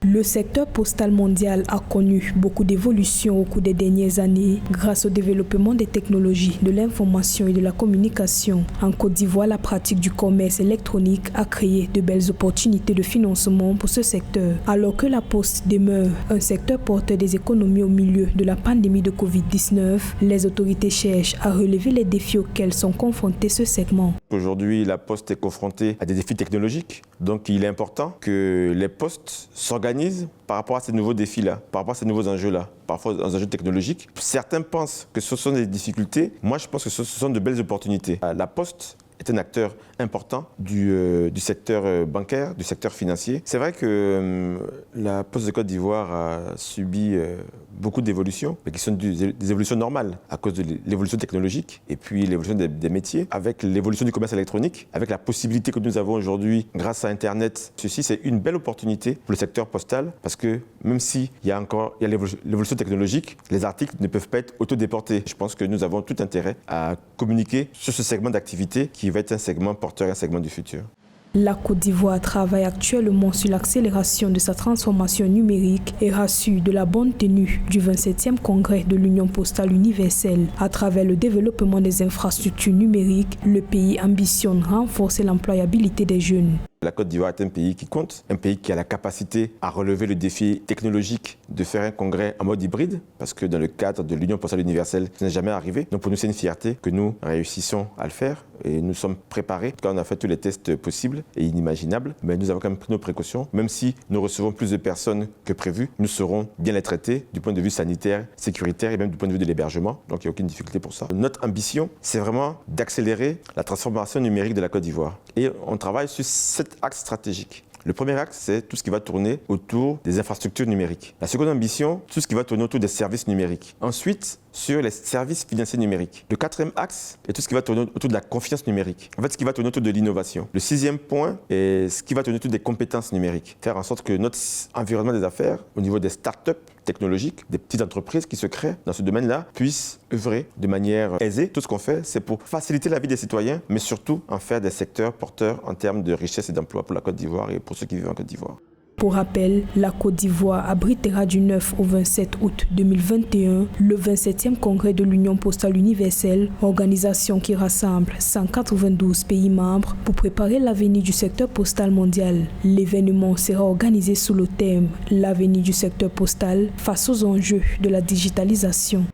Le secteur postal mondial a connu beaucoup d'évolutions au cours des dernières années grâce au développement des technologies de l'information et de la communication. En Côte d'Ivoire, la pratique du commerce électronique a créé de belles opportunités de financement pour ce secteur. Alors que la poste demeure un secteur porteur des économies au milieu de la pandémie de Covid-19, les autorités cherchent à relever les défis auxquels sont confrontés ce segment. Aujourd'hui, la poste est confrontée à des défis technologiques. Donc, il est important que les postes s'organisent par rapport à ces nouveaux défis-là, par rapport à ces nouveaux enjeux-là, parfois aux enjeux technologiques. Certains pensent que ce sont des difficultés. Moi, je pense que ce sont de belles opportunités. La poste est un acteur important du secteur bancaire, du secteur financier. C'est vrai que la Poste de Côte d'Ivoire a subi beaucoup d'évolutions, mais qui sont des évolutions normales à cause de l'évolution technologique et puis l'évolution des métiers. Avec l'évolution du commerce électronique, avec la possibilité que nous avons aujourd'hui grâce à Internet, ceci c'est une belle opportunité pour le secteur postal parce que même s'il y a l'évolution technologique, les articles ne peuvent pas être autodéportés. Je pense que nous avons tout intérêt à communiquer sur ce segment d'activité qui va être un segment porteur, un segment du futur. La Côte d'Ivoire travaille actuellement sur l'accélération de sa transformation numérique et rassure de la bonne tenue du 27e congrès de l'Union postale universelle. À travers le développement des infrastructures numériques, le pays ambitionne renforcer l'employabilité des jeunes. La Côte d'Ivoire est un pays qui compte, un pays qui a la capacité à relever le défi technologique de faire un congrès en mode hybride, parce que dans le cadre de l'Union postale universelle, ça n'est jamais arrivé. Donc pour nous, c'est une fierté que nous réussissons à le faire et nous sommes préparés. Quand on a fait tous les tests possibles et inimaginables, mais nous avons quand même pris nos précautions. Même si nous recevons plus de personnes que prévu, nous serons bien les traiter du point de vue sanitaire, sécuritaire et même du point de vue de l'hébergement. Donc il n'y a aucune difficulté pour ça. Notre ambition, c'est vraiment d'accélérer la transformation numérique de la Côte d'Ivoire. Et on travaille sur 7 axes stratégiques. Le premier axe, c'est tout ce qui va tourner autour des infrastructures numériques. La seconde ambition, tout ce qui va tourner autour des services numériques. Ensuite, sur les services financiers numériques. Le quatrième axe est tout ce qui va tourner autour de la confiance numérique. En fait, ce qui va tourner autour de l'innovation. Le sixième point est ce qui va tourner autour des compétences numériques. Faire en sorte que notre environnement des affaires, au niveau des startups technologiques, des petites entreprises qui se créent dans ce domaine-là, puissent œuvrer de manière aisée. Tout ce qu'on fait, c'est pour faciliter la vie des citoyens, mais surtout en faire des secteurs porteurs en termes de richesse et d'emploi pour la Côte d'Ivoire et pour ceux qui vivent en Côte d'Ivoire. Pour rappel, la Côte d'Ivoire abritera du 9 au 27 août 2021 le 27e congrès de l'Union postale universelle, organisation qui rassemble 192 pays membres pour préparer l'avenir du secteur postal mondial. L'événement sera organisé sous le thème « L'avenir du secteur postal face aux enjeux de la digitalisation ».